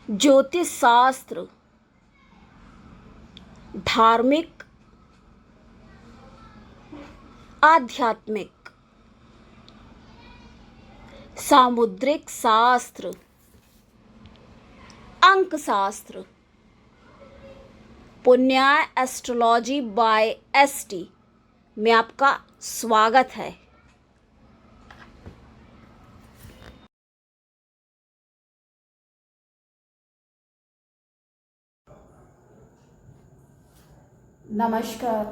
ज्योतिष शास्त्र, धार्मिक, आध्यात्मिक, सामुद्रिक शास्त्र, अंक शास्त्र, पुण्याय एस्ट्रोलॉजी बाय एसटी में आपका स्वागत है। नमस्कार,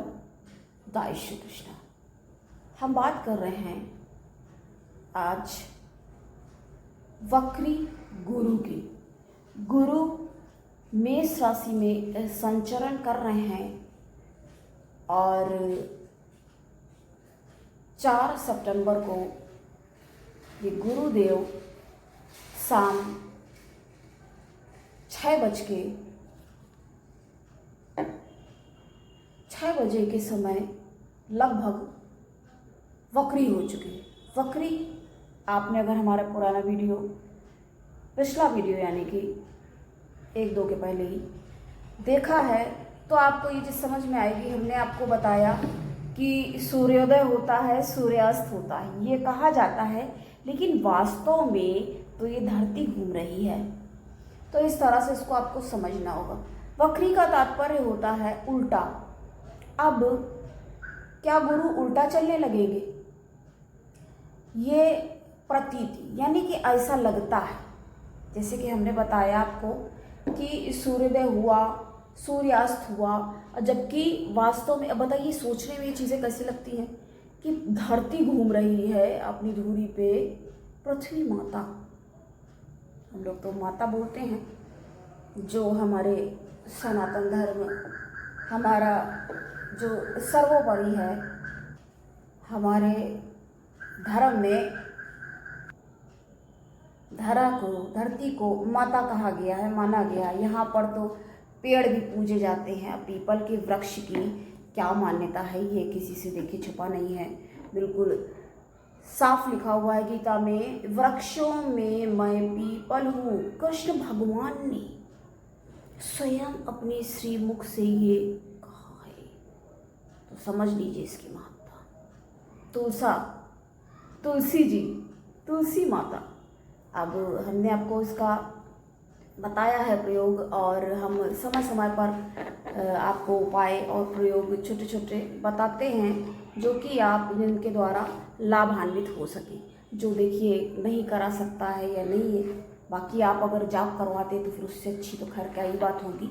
जय श्री कृष्ण। हम बात कर रहे हैं आज वक्री गुरु की। गुरु मेष राशि में संचरण कर रहे हैं और 4 सितंबर को ये गुरुदेव शाम 6 बजे के समय लगभग वक्री हो चुके हैं। वक्री आपने अगर हमारा पुराना वीडियो, पिछला वीडियो यानी कि 1-2 के पहले ही देखा है तो आपको ये चीज़ समझ में आएगी। हमने आपको बताया कि सूर्योदय होता है, सूर्यास्त होता है, ये कहा जाता है, लेकिन वास्तव में तो ये धरती घूम रही है। तो इस तरह से इसको आपको समझना होगा। वक्री का तात्पर्य होता है उल्टा। अब क्या गुरु उल्टा चलने लगेंगे? ये प्रतीति यानी कि ऐसा लगता है, जैसे कि हमने बताया आपको कि सूर्योदय हुआ, सूर्यास्त हुआ, जबकि वास्तव में अब बताइए सोचने में ये चीज़ें कैसी लगती हैं कि धरती घूम रही है अपनी धुरी पे, पृथ्वी माता, हम लोग तो माता बोलते हैं, जो हमारे सनातन धर्म, हमारा जो सर्वोपरि है, हमारे धर्म में धरती को माता कहा गया है, माना गया है। यहाँ पर तो पेड़ भी पूजे जाते हैं। पीपल के वृक्ष की क्या मान्यता है, ये किसी से देखिए छुपा नहीं है, बिल्कुल साफ लिखा हुआ है गीता में, वृक्षों में मैं पीपल हूँ। कृष्ण भगवान ने स्वयं अपने श्रीमुख से ये कहा है, तो समझ लीजिए इसकी महत्ता। तुलसी जी, तुलसी माता। अब हमने आपको इसका बताया है प्रयोग, और हम समय समय पर आपको उपाय और प्रयोग छोटे छोटे बताते हैं, जो कि आप जिनके द्वारा लाभान्वित हो सके। जो देखिए नहीं करा सकता है या नहीं है, बाकी आप अगर जाप करवाते तो फिर उससे अच्छी तो खैर क्या ही बात होगी।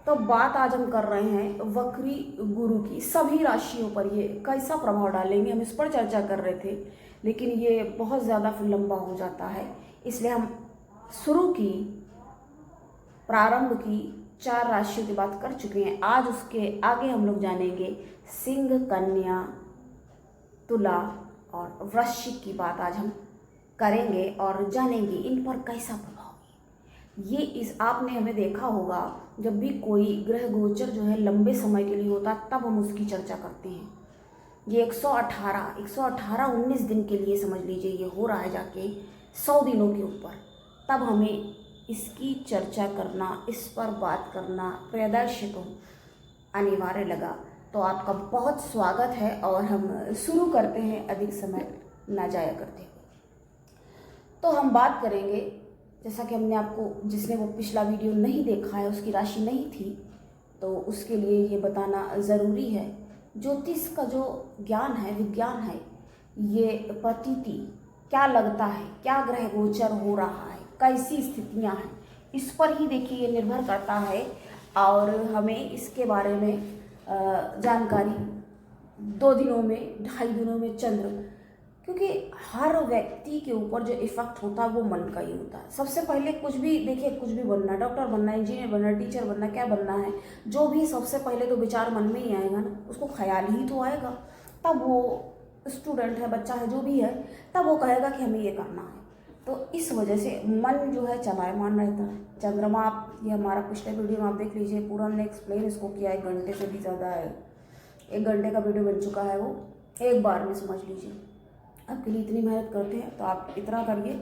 तो बात आज हम कर रहे हैं वक्री गुरु की। सभी राशियों पर ये कैसा प्रभाव डालेंगे, हम इस पर चर्चा कर रहे थे, लेकिन ये बहुत ज़्यादा फिर लंबा हो जाता है, इसलिए हम प्रारंभ की 4 राशियों की बात कर चुके हैं। आज उसके आगे हम लोग जानेंगे सिंह, कन्या, तुला और वृश्चिक की बात आज हम करेंगे और जानेंगे इन पर कैसा प्रभाव है। ये आपने हमें देखा होगा, जब भी कोई ग्रह गोचर जो है लंबे समय के लिए होता तब हम उसकी चर्चा करते हैं। ये 118 19 दिन के लिए समझ लीजिए ये हो रहा है, जाके 100 दिनों के ऊपर, तब हमें इसकी चर्चा करना, इस पर बात करना प्रियदर्शकों अनिवार्य लगा। तो आपका बहुत स्वागत है और हम शुरू करते हैं, अधिक समय ना जाया करते। तो हम बात करेंगे, जैसा कि हमने आपको, जिसने वो पिछला वीडियो नहीं देखा है, उसकी राशि नहीं थी, तो उसके लिए ये बताना ज़रूरी है। ज्योतिष का जो ज्ञान है, विज्ञान है, ये प्रतीति क्या लगता है, क्या ग्रह गोचर हो रहा है, कैसी स्थितियां हैं, इस पर ही देखिए ये निर्भर करता है। और हमें इसके बारे में जानकारी 2 दिनों में, 2.5 दिनों में चंद्र, क्योंकि हर व्यक्ति के ऊपर जो इफेक्ट होता है वो मन का ही होता है। सबसे पहले कुछ भी देखिए, कुछ भी बनना, डॉक्टर बनना, इंजीनियर बनना, टीचर बनना, क्या बनना है, जो भी सबसे पहले तो विचार मन में ही आएगा ना, उसको ख्याल ही तो आएगा, तब वो स्टूडेंट है, बच्चा है, जो भी है, तब वो कहेगा कि हमें ये करना है। तो इस वजह से मन जो है चलायमान रहता है। चंद्रमा, आप ये हमारा पिछले वीडियो में आप देख लीजिए, पूरा हमने एक्सप्लेन इसको किया, 1 घंटे से भी ज़्यादा है, 1 घंटे का वीडियो बन चुका है, वो एक बार में समझ लीजिए। आपके लिए इतनी मेहनत करते हैं तो आप इतना करिए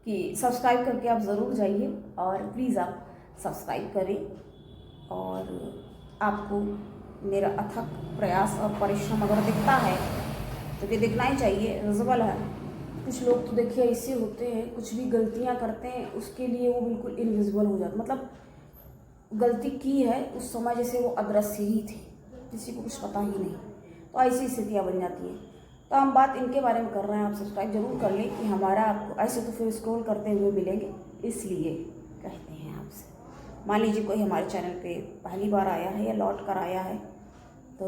कि सब्सक्राइब करके आप ज़रूर जाइए और प्लीज़ आप सब्सक्राइब करें। और आपको मेरा अथक प्रयास और परिश्रम अगर दिखता है तो ये दिखना ही चाहिए, विजिबल है। कुछ लोग तो देखिए ऐसे होते हैं, कुछ भी गलतियां करते हैं उसके लिए वो बिल्कुल इनविजिबल हो जाते, मतलब गलती की है उस समय जैसे वो अदृश्य ही थी, किसी को कुछ पता ही नहीं। तो ऐसी स्थितियाँ बन जाती हैं। तो हम बात इनके बारे में कर रहे हैं, आप सब्सक्राइब जरूर कर लें कि हमारा आपको ऐसे तो फिर स्क्रॉल करते हुए मिलेंगे, इसलिए कहते हैं आपसे। मान लीजिए कोई हमारे चैनल पे पहली बार आया है या लौट कर आया है तो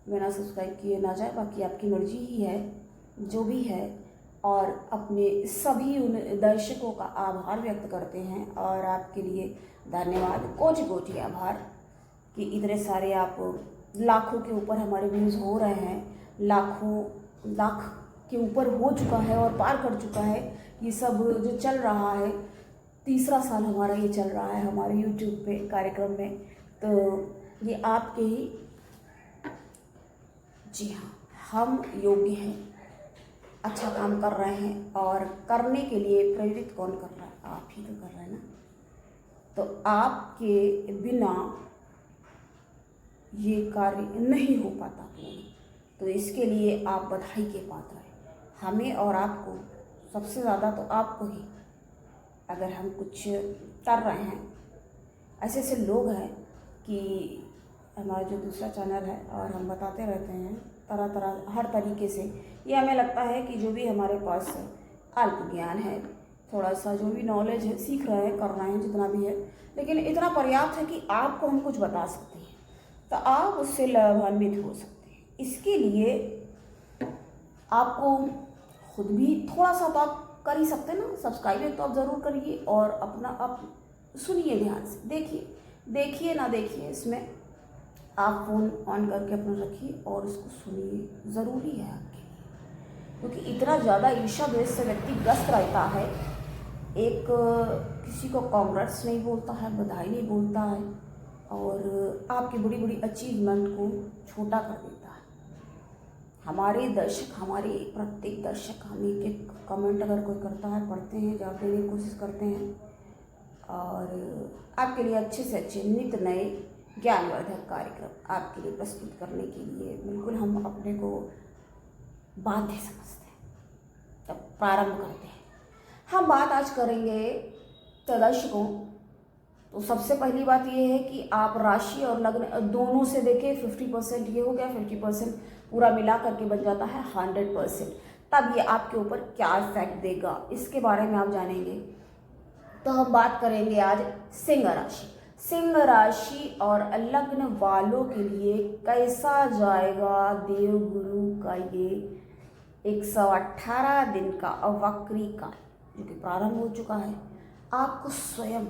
बिना सब्सक्राइब किए ना जाए, बाकी आपकी मर्जी ही है जो भी है। और अपने सभी उन दर्शकों का आभार व्यक्त करते हैं और आपके लिए धन्यवाद, कोटि कोटि आभार कि इतने सारे आप लाखों के ऊपर हमारे व्यूज़ हो रहे हैं, लाख के ऊपर हो चुका है और पार कर चुका है ये सब जो चल रहा है। तीसरा साल हमारा ये चल रहा है हमारे YouTube पे कार्यक्रम में, तो ये आपके ही, जी हाँ, हम योग्य हैं, अच्छा काम कर रहे हैं और करने के लिए प्रेरित कौन कर रहा है? आप ही तो कर रहे हैं ना। तो आपके बिना ये कार्य नहीं हो पाता पूर्ण, तो इसके लिए आप बधाई के पात्र हैं, हमें और आपको, सबसे ज़्यादा तो आपको ही। अगर हम कुछ कर रहे हैं, ऐसे ऐसे लोग हैं कि हमारा जो दूसरा चैनल है और हम बताते रहते हैं तरह तरह हर तरीके से, ये हमें लगता है कि जो भी हमारे पास अल्प ज्ञान है, थोड़ा सा जो भी नॉलेज है, सीख रहे हैं, कर रहे हैं जितना भी है, लेकिन इतना पर्याप्त है कि आपको हम कुछ बता सकते हैं तो आप उससे लाभान्वित हो सकते हैं। इसके लिए आपको खुद भी थोड़ा सा तो आप कर ही सकते हैं ना, सब्सक्राइब तो आप ज़रूर करिए और अपना आप सुनिए, ध्यान से देखिए ना देखिए, इसमें आप फ़ोन ऑन करके अपना रखिए और उसको सुनिए, ज़रूरी है आपके लिए, क्योंकि इतना ज़्यादा ईर्ष्या द्वेष से व्यक्ति ग्रस्त रहता है। एक किसी को कांग्रेस नहीं बोलता है, बधाई नहीं बोलता है और आपकी बड़ी बड़ी अचीवमेंट को छोटा कर देता है। हमारे दर्शक, हमारे प्रत्येक दर्शक हमें एक कमेंट अगर कोई करता है, पढ़ते हैं, जवाब देने की कोशिश करते हैं और आपके लिए अच्छे से अच्छे नित्य नए ज्ञानवर्धक कार्यक्रम आपके लिए प्रस्तुत करने के लिए बिल्कुल हम अपने को बाध्य समझते हैं। तब प्रारंभ करते हैं। हम बात आज करेंगे दर्शकों, तो सबसे पहली बात ये है कि आप राशि और लग्न दोनों से देखें। 50% ये हो गया, 50% पूरा मिला करके बन जाता है 100%। तब ये आपके ऊपर क्या इफेक्ट देगा इसके बारे में आप जानेंगे। तो हम बात करेंगे आज सिंह राशि। सिंह राशि और लग्न वालों के लिए कैसा जाएगा देवगुरु का ये 118 दिन का वक्री काल जो कि प्रारंभ हो चुका है। आपको स्वयं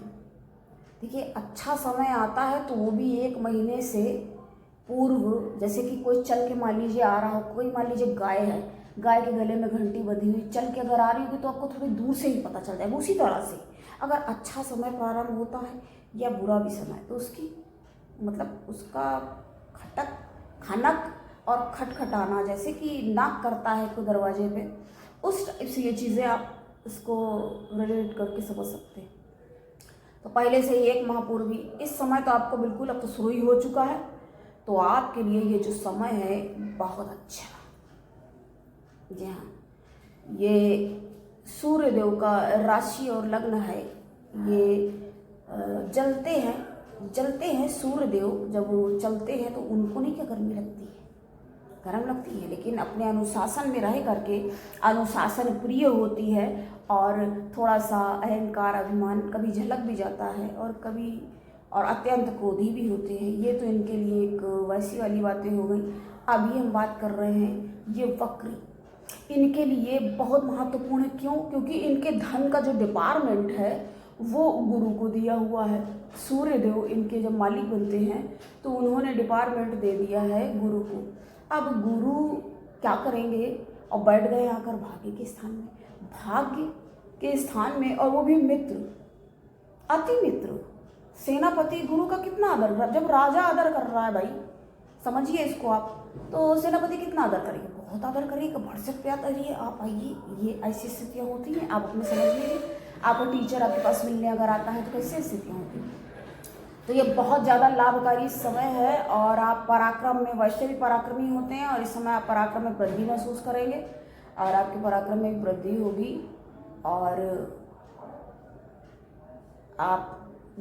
देखिए अच्छा समय आता है तो वो भी 1 महीने से पूर्व, जैसे कि कोई चल के मान लीजिए आ रहा हो, कोई मान लीजिए गाय है, गाय के गले में घंटी बंधी हुई चल के अगर आ रही होगी तो आपको थोड़ी दूर से ही पता चल जाएगा। उसी तरह से अगर अच्छा समय प्रारंभ होता है या बुरा भी समय, तो उसकी मतलब उसका खटक, खनक और खटखटाना, जैसे कि नाक करता है कोई दरवाजे पे, उस टाइप से ये चीज़ें आप इसको रिलेट करके समझ सकते हैं। तो पहले से ही 1 माह पूर्व ही, इस समय तो आपको बिल्कुल अब तो शुरू ही हो चुका है, तो आपके लिए ये जो समय है बहुत अच्छा। जी हाँ, ये सूर्य देव का राशि और लग्न है, ये जलते हैं सूर्य देव। जब वो चलते हैं तो उनको नहीं क्या गर्मी लगती है, गर्म लगती है, लेकिन अपने अनुशासन में रह करके अनुशासन प्रिय होती है और थोड़ा सा अहंकार अभिमान कभी झलक भी जाता है और कभी और अत्यंत क्रोधी भी होते हैं। ये तो इनके लिए एक वैसी वाली बातें हो गई। अभी हम बात कर रहे हैं ये वक्री, इनके लिए बहुत महत्वपूर्ण है। क्यों? क्योंकि इनके धन का जो डिपार्टमेंट है वो गुरु को दिया हुआ है। सूर्य देव इनके जब मालिक बनते हैं तो उन्होंने डिपार्टमेंट दे दिया है गुरु को। अब गुरु क्या करेंगे, और बैठ गए आकर भाग्य के स्थान में, भाग्य के स्थान में, और वो भी मित्र, अति मित्र। सेनापति गुरु का कितना आदर कर, जब राजा आदर कर रहा है भाई, समझिए इसको आप। तो सेनापति कितना आदर करेंगे, बहुत आदर करेंगे, बढ़ से प्यार करिए, आप आइए, ये ऐसी स्थितियाँ होती हैं, आप अपने समझ लीजिए। आपको टीचर आपके पास मिलने अगर आता है तो कैसे स्थितियाँ होती हैं। तो ये बहुत ज़्यादा लाभकारी समय है और आप पराक्रम में वैसे भी पराक्रमी होते हैं और इस समय आप पराक्रम में वृद्धि महसूस करेंगे और आपके पराक्रम में भी वृद्धि होगी और आप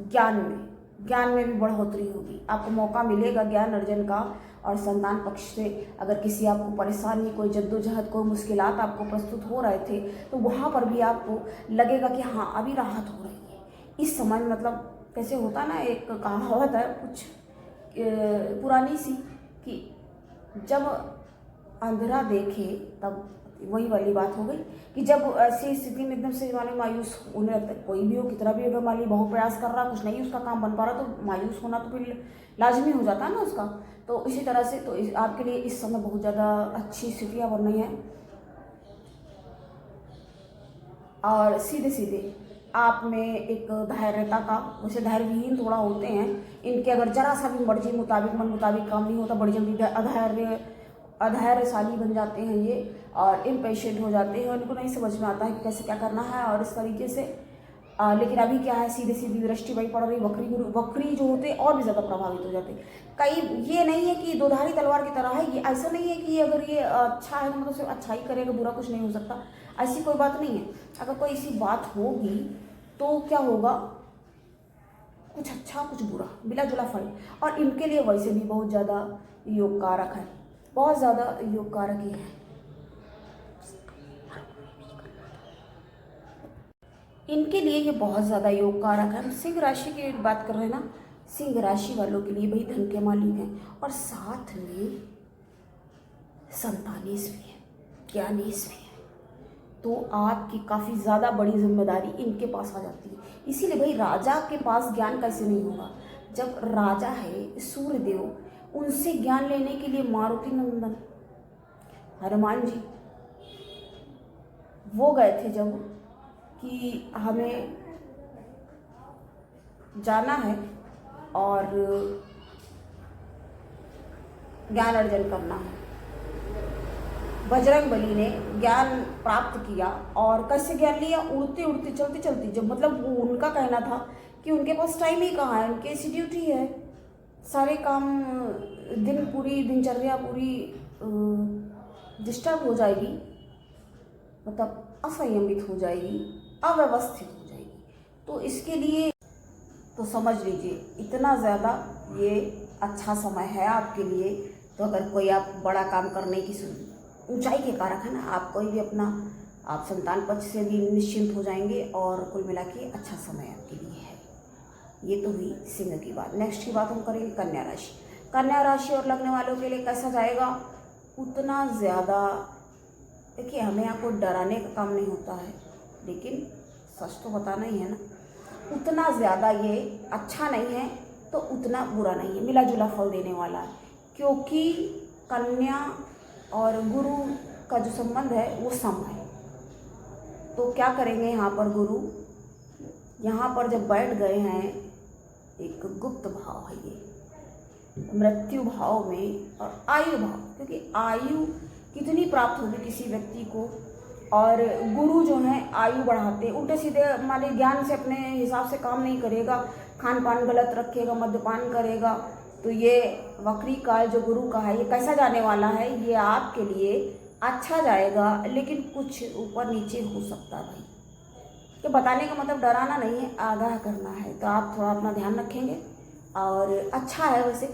ज्ञान में भी बढ़ोतरी होगी। आपको मौका मिलेगा ज्ञान अर्जन का और संतान पक्ष से अगर किसी आपको परेशानी, कोई जद्दोजहद, कोई मुश्किलात आपको प्रस्तुत हो रहे थे तो वहाँ पर भी आपको लगेगा कि हाँ अभी राहत हो रही है इस समय। मतलब कैसे होता ना, एक कहावत है कुछ पुरानी सी कि जब अंधेरा देखे तब, वही वाली बात हो गई कि जब ऐसी स्थिति में एकदम से मानो मायूस होने लगता है, कोई भी हो कितना भी अगर मान ली बहुत प्रयास कर रहा, कुछ नहीं उसका काम बन पा रहा तो मायूस होना तो फिर लाजमी हो जाता है ना उसका। तो इसी तरह से तो आपके लिए इस समय बहुत ज़्यादा अच्छी स्थितियाँ बन रही हैं और सीधे सीधे आप में एक धैर्यता का, वैसे धैर्यहीन थोड़ा होते हैं, इनके अगर जरा सा भी मर्जी मुताबिक मन मुताबिक काम नहीं होता बड़ी जल्दी अधैर्यशाली बन जाते हैं ये और इम्पेशेंट हो जाते हैं, उनको नहीं समझ में आता है कि कैसे क्या करना है और इस तरीके से। लेकिन अभी क्या है, सीधे सीधी दृष्टि वही पड़ रही, वक्री जो होते हैं और भी ज़्यादा प्रभावित हो जाते हैं। कई ये नहीं है कि दोधारी तलवार की तरह है, ये ऐसा नहीं है कि ये अगर ये अच्छा है तो मतलब सिर्फ अच्छा ही करेगा, बुरा कुछ नहीं हो सकता, ऐसी कोई बात नहीं है। अगर कोई ऐसी बात होगी तो क्या होगा, कुछ अच्छा कुछ बुरा मिला जुला फल। और इनके लिए वैसे भी बहुत ज़्यादा योग कारक है, बहुत ज़्यादा योग कारक ही है। इनके लिए ये बहुत ज़्यादा योग कारक है। हम सिंह राशि की बात कर रहे हैं ना, सिंह राशि वालों के लिए भाई धन के मालिक हैं और साथ में संतानेश भी है, ज्ञानेश भी है, तो आपकी काफ़ी ज़्यादा बड़ी जिम्मेदारी इनके पास आ जाती है। इसीलिए भाई राजा के पास ज्ञान कैसे नहीं होगा, जब राजा है सूर्यदेव, उनसे ज्ञान लेने के लिए मारुति नंदन हनुमान जी वो गए थे जब कि हमें जाना है और ज्ञान अर्जन करना है। बजरंगबली ने ज्ञान प्राप्त किया और कैसे ज्ञान लिया, उड़ते उड़ते चलते चलते, जब मतलब वो उनका कहना था कि उनके पास टाइम ही कहाँ है, उनकी ऐसी ड्यूटी है, सारे काम पूरी दिनचर्या पूरी डिस्टर्ब हो जाएगी, मतलब असंयमित हो जाएगी, अव्यवस्थित हो जाएगी। तो इसके लिए तो समझ लीजिए इतना ज़्यादा ये अच्छा समय है आपके लिए। तो अगर कोई आप बड़ा काम करने की ऊंचाई के कारक है ना, आप कोई भी अपना आप संतान पक्ष से भी निश्चिंत हो जाएंगे और कुल मिला के अच्छा समय आपके लिए है। ये तो हुई सिंह की बात। नेक्स्ट की बात हम करेंगे कन्या राशि। कन्या राशि और लगने वालों के लिए कैसा जाएगा, उतना ज़्यादा देखिए, हमें आपको डराने का काम नहीं होता है, लेकिन सच तो बताना ही है ना, उतना ज़्यादा ये अच्छा नहीं है तो उतना बुरा नहीं है, मिला जुला फल देने वाला है। क्योंकि कन्या और गुरु का जो संबंध है वो सम है। तो क्या करेंगे यहाँ पर गुरु, यहाँ पर जब बैठ गए हैं, एक गुप्त भाव है ये, मृत्यु भाव में और आयु भाव, क्योंकि आयु कितनी प्राप्त होगी किसी व्यक्ति को, और गुरु जो हैं आयु बढ़ाते, उल्टे सीधे मान ज्ञान से अपने हिसाब से काम नहीं करेगा, खान पान गलत रखेगा, मद्यपान करेगा, तो ये वक्री काल जो गुरु का है ये कैसा जाने वाला है, ये आपके लिए अच्छा जाएगा, लेकिन कुछ ऊपर नीचे हो सकता है भाई। तो बताने का मतलब डराना नहीं है, आगाह करना है। तो आप थोड़ा अपना ध्यान रखेंगे और अच्छा है। वैसे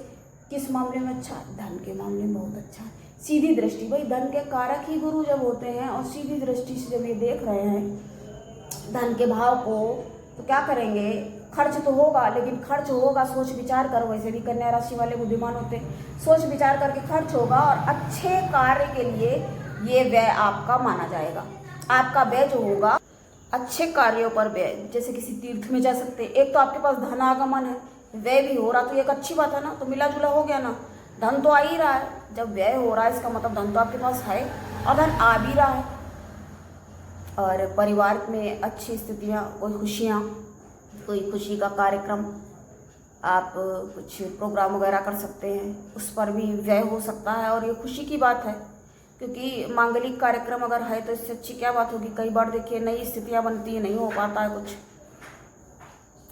किस मामले में अच्छा, धन के मामले में बहुत अच्छा है। सीधी दृष्टि, भाई धन के कारक ही गुरु जब होते हैं और सीधी दृष्टि से जब ये देख रहे हैं धन के भाव को, तो क्या करेंगे, खर्च तो होगा, लेकिन खर्च होगा सोच विचार कर। वैसे भी कन्या राशि वाले बुद्धिमान होते हैं, सोच विचार करके खर्च होगा और अच्छे कार्य के लिए ये व्यय आपका माना जाएगा। आपका व्यय जो होगा अच्छे कार्यों पर व्यय, जैसे किसी तीर्थ में जा सकते, एक तो आपके पास धन आगमन है, व्यय भी हो रहा, तो एक अच्छी बात है ना, तो मिला जुला हो गया ना, धन तो आ ही रहा है। जब व्यय हो रहा है इसका मतलब धन तो आपके पास है और धन आ भी रहा है। और परिवार में अच्छी स्थितियाँ, कोई खुशियाँ, कोई खुशी का कार्यक्रम, आप कुछ प्रोग्राम वगैरह कर सकते हैं, उस पर भी व्यय हो सकता है और ये खुशी की बात है, क्योंकि मांगलिक कार्यक्रम अगर है तो इससे अच्छी क्या बात होगी। कई बार देखिए नई स्थितियाँ बनती हैं, नहीं हो पाता है कुछ,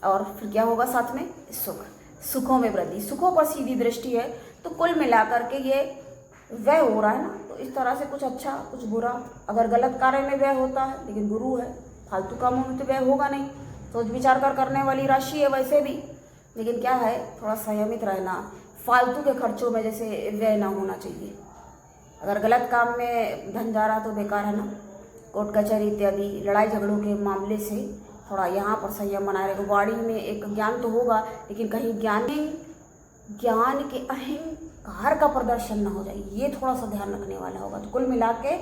और फिर क्या होगा साथ में सुख, सुखों में वृद्धि। सुखों पर सीधी दृष्टि है, तो कुल मिलाकर के ये व्यय हो रहा है ना, तो इस तरह से कुछ अच्छा कुछ बुरा। अगर गलत कार्य में व्यय होता है, लेकिन गुरु है, फालतू कामों में तो व्यय होगा नहीं, सोच विचार कर करने वाली राशि है वैसे भी, लेकिन क्या है थोड़ा संयमित रहना, फालतू के खर्चों में जैसे व्यय ना होना चाहिए। अगर गलत काम में धन जा रहा तो बेकार है ना। कोर्ट कचहरी इत्यादि लड़ाई झगड़ों के मामले से थोड़ा यहाँ पर संयम बनाए रखें। वाणी में एक ज्ञान तो होगा, लेकिन कहीं ज्ञान के अहंकार का प्रदर्शन ना हो जाए, ये थोड़ा सा ध्यान रखने वाला होगा। तो कुल मिला के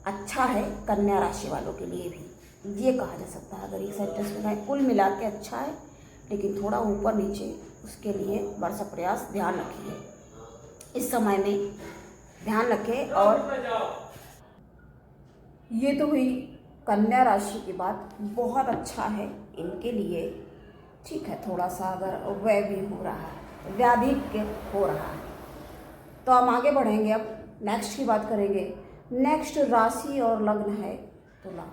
अच्छा है कन्या राशि वालों के लिए भी, ये कहा जा सकता है। अगर एक सेंटेंस में कहें कुल मिला के अच्छा है, लेकिन थोड़ा ऊपर नीचे उसके लिए बड़ा सा प्रयास ध्यान रखिए इस समय में, ध्यान रखें। और ये तो हुई कन्या राशि की बात, बहुत अच्छा है इनके लिए। ठीक है, थोड़ा सा अगर व्यय भी हो रहा है, व्याधिक हो रहा है, तो हम आगे बढ़ेंगे। अब नेक्स्ट की बात करेंगे। नेक्स्ट राशि और लग्न है तुला,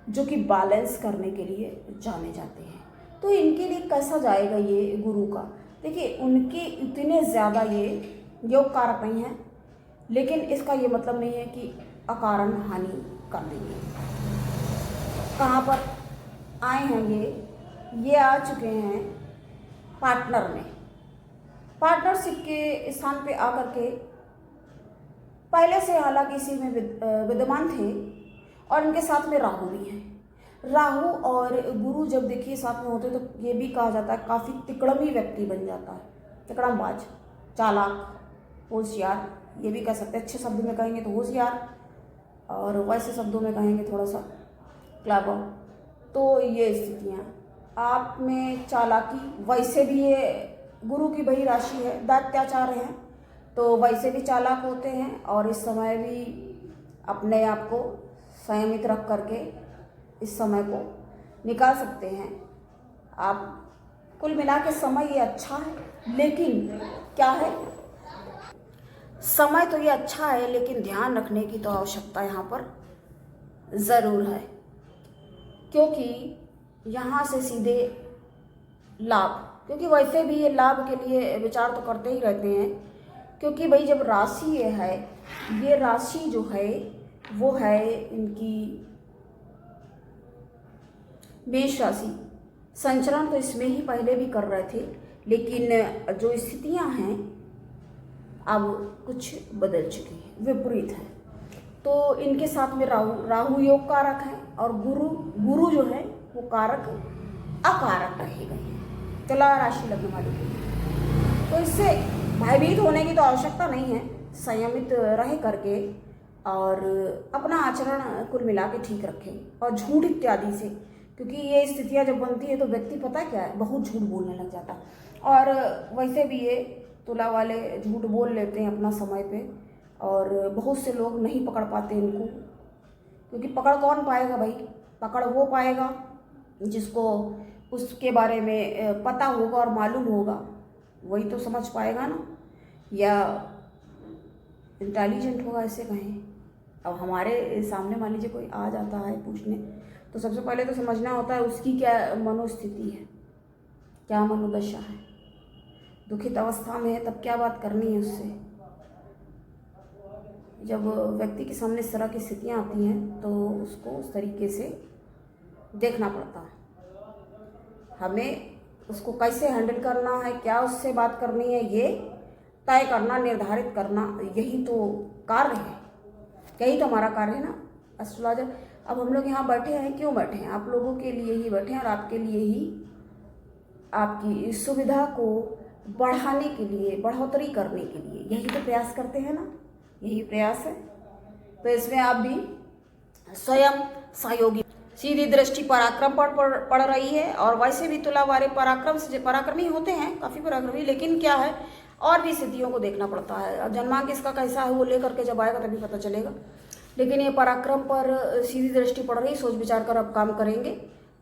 जो कि बैलेंस करने के लिए जाने जाते हैं। तो इनके लिए कैसा जाएगा ये गुरु का। देखिए उनके इतने ज़्यादा ये योग कारक नहीं है, लेकिन इसका ये मतलब नहीं है कि अकारण हानि कर देंगे। कहाँ पर आए हैं ये आ चुके हैं पार्टनर में, पार्टनरशिप के स्थान पे आकर के पहले से हालांकि इसी में विद्यमान थे, और इनके साथ में राहु भी है। राहु और गुरु जब देखिए साथ में होते तो ये भी कहा जाता है काफ़ी तिकड़मी व्यक्ति बन जाता है, तिकड़मबाज, चालाक, होशियार, ये भी कह सकते हैं। अच्छे शब्द में कहेंगे तो होशियार, और वैसे शब्दों में कहेंगे थोड़ा सा क्लेवर। तो ये स्थितियाँ आप में चालाकी, वैसे भी ये गुरु की वही राशि है, दैत्याचार है, तो वैसे भी चालाक होते हैं, और इस समय भी अपने आप को संयमित रख करके इस समय को निकाल सकते हैं आप। कुल मिला के समय ये अच्छा है, लेकिन क्या है, समय तो ये अच्छा है, लेकिन ध्यान रखने की तो आवश्यकता यहाँ पर ज़रूर है, क्योंकि यहाँ से सीधे लाभ, क्योंकि वैसे भी ये लाभ के लिए विचार तो करते ही रहते हैं, क्योंकि भाई जब राशि ये है, ये राशि जो है वो है इनकी मेष राशि। संचरण तो इसमें ही पहले भी कर रहे थे, लेकिन जो स्थितियां हैं अब कुछ बदल चुकी हैं, विपरीत है। तो इनके साथ में राहु योग कारक है, और गुरु जो है वो कारक अकारक रहेगा तुला राशि लग्न वाले के लिए। तो इससे भयभीत होने की तो आवश्यकता नहीं है, संयमित रह करके और अपना आचरण कुल मिला के ठीक रखें, और झूठ इत्यादि से, क्योंकि ये स्थितियाँ जब बनती है तो व्यक्ति पता क्या है बहुत झूठ बोलने लग जाता है, और वैसे भी ये तुला वाले झूठ बोल लेते हैं अपना समय पे, और बहुत से लोग नहीं पकड़ पाते इनको, क्योंकि पकड़ कौन पाएगा भाई, पकड़ वो पाएगा जिसको उसके बारे में पता होगा और मालूम होगा, वही तो समझ पाएगा ना, या इंटेलिजेंट होगा ऐसे कहें। अब हमारे सामने मान लीजिए कोई आ जाता है पूछने, तो सबसे पहले तो समझना होता है उसकी क्या मनोस्थिति है, क्या मनोदशा है, दुखित अवस्था में है तब क्या बात करनी है उससे। जब व्यक्ति के सामने इस तरह की स्थितियाँ आती हैं तो उसको उस तरीके से देखना पड़ता है, हमें उसको कैसे हैंडल करना है, क्या उससे बात करनी है, ये तय करना, निर्धारित करना, यही तो कार्य है, यही तो हमारा कार्य है ना एस्ट्रोलॉजर। अब हम लोग यहाँ बैठे हैं, क्यों बैठे हैं, आप लोगों के लिए ही बैठे हैं, और आपके लिए ही, आपकी सुविधा को बढ़ाने के लिए, बढ़ोतरी करने के लिए यही तो प्रयास करते हैं ना, यही प्रयास है। तो इसमें आप भी स्वयं सहयोगी, सीधी दृष्टि पराक्रम पर पड़ रही है, और वैसे भी तुला वाले पराक्रम से पराक्रमी होते हैं, काफ़ी पराक्रमी, लेकिन क्या है और भी स्थितियों को देखना पड़ता है। अब जन्मांक इसका कैसा है वो लेकर के जब आएगा तभी पता चलेगा, लेकिन ये पराक्रम पर सीधी दृष्टि पड़ रही, सोच विचार कर अब काम करेंगे,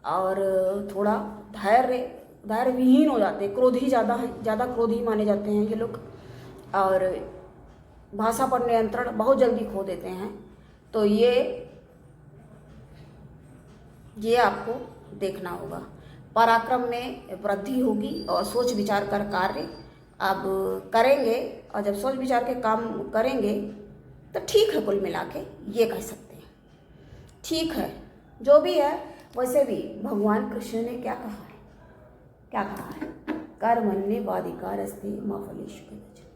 और थोड़ा धैर्य धैर्य विहीन हो जाते हैं, क्रोधी ज़्यादा क्रोधी माने जाते हैं ये लोग, और भाषा पर नियंत्रण बहुत जल्दी खो देते हैं। तो ये आपको देखना होगा। पराक्रम में वृद्धि होगी और सोच विचार कर कार्य अब करेंगे, और जब सोच विचार के काम करेंगे तो ठीक है, कुल मिला के ये कह सकते हैं। ठीक है, जो भी है। वैसे भी भगवान कृष्ण ने क्या कहा है, कर्मण्येवाधिकार अस्ति मा फलेषु कदाचन,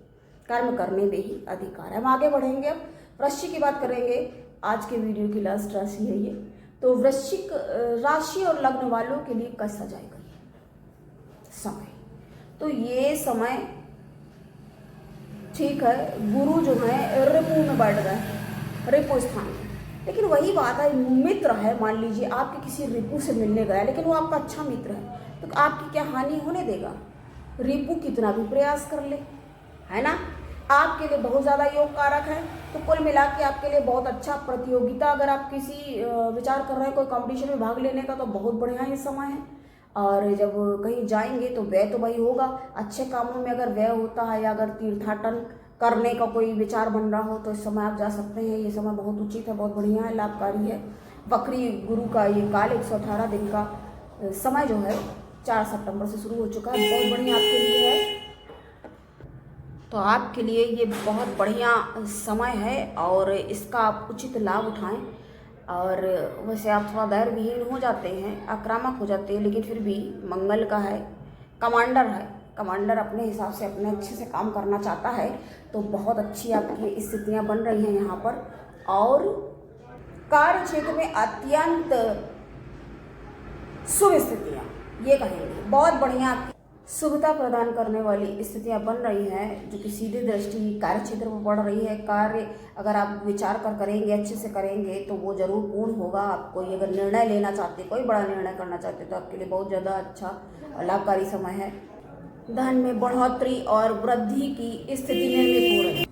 कर्म करने में ही अधिकार है। हम आगे बढ़ेंगे, अब वृश्चिक की बात करेंगे। आज के वीडियो की लास्ट राशि है ये। तो वृश्चिक राशि और लग्न वालों के लिए कैसा जाएगा ये समय? तो ये समय ठीक है, गुरु जो है रिपु में बैठ गए, रिपु स्थान में। लेकिन वही बात है, मित्र है, मान लीजिए आपके किसी रिपु से मिलने गया, लेकिन वो आपका अच्छा मित्र है, तो आपकी क्या हानि होने देगा? रिपु कितना भी प्रयास कर ले, है ना, आपके लिए बहुत ज़्यादा योग कारक है। तो कुल मिला के आपके लिए बहुत अच्छा प्रतियोगिता, अगर आप किसी विचार कर रहे हैं कोई कंपटीशन में भाग लेने का, तो बहुत बढ़िया ये समय है। और जब कहीं जाएंगे तो व्यय तो भाई होगा, अच्छे कामों में अगर व्यय होता है, या अगर तीर्थाटन करने का कोई विचार बन रहा हो तो इस समय आप जा सकते हैं। ये समय बहुत उचित है, बहुत बढ़िया है, लाभकारी है। वक्री गुरु का ये काल 118 दिन का समय जो है 4 सितंबर से शुरू हो चुका है, बहुत बढ़िया आपके लिए है। तो आपके लिए ये बहुत बढ़िया समय है और इसका आप उचित लाभ उठाएं। और वैसे आप थोड़ा धैर्य विहीन हो जाते हैं, आक्रामक हो जाते हैं, लेकिन फिर भी मंगल का है, कमांडर है, कमांडर अपने हिसाब से अपने अच्छे से काम करना चाहता है। तो बहुत अच्छी आपकी स्थितियां बन रही हैं यहाँ पर, और कार्य क्षेत्र में अत्यंत शुभ स्थितियाँ ये कहेंगे, बहुत बढ़िया शुभता प्रदान करने वाली स्थितियां बन रही हैं, जो कि सीधी दृष्टि कार्य क्षेत्र में पड़ रही है। कार्य अगर आप विचार कर करेंगे, अच्छे से करेंगे, तो वो जरूर पूर्ण होगा। आप कोई अगर निर्णय लेना चाहते, कोई बड़ा निर्णय करना चाहते, तो आपके लिए बहुत ज़्यादा अच्छा और लाभकारी समय है। धन में बढ़ोतरी और वृद्धि की स्थिति निर्मित हो रही है,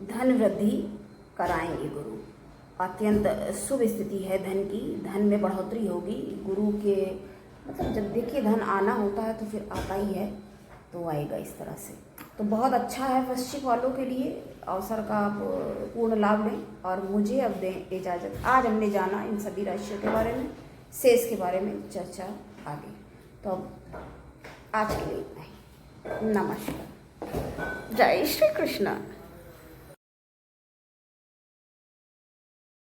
धन वृद्धि कराएंगे गुरु, अत्यंत शुभ स्थिति है धन की, धन में बढ़ोतरी होगी। गुरु के मतलब जब देखिए धन आना होता है तो फिर आता ही है, तो आएगा इस तरह से। तो बहुत अच्छा है वृश्चिक वालों के लिए, अवसर का आप पूर्ण लाभ लें। और मुझे अब दें इजाज़त। आज हमने जाना इन सभी राशियों के बारे में, शेष के बारे में चर्चा आगे। तो अब आज के लिए इतना ही। नमस्कार, जय श्री कृष्ण।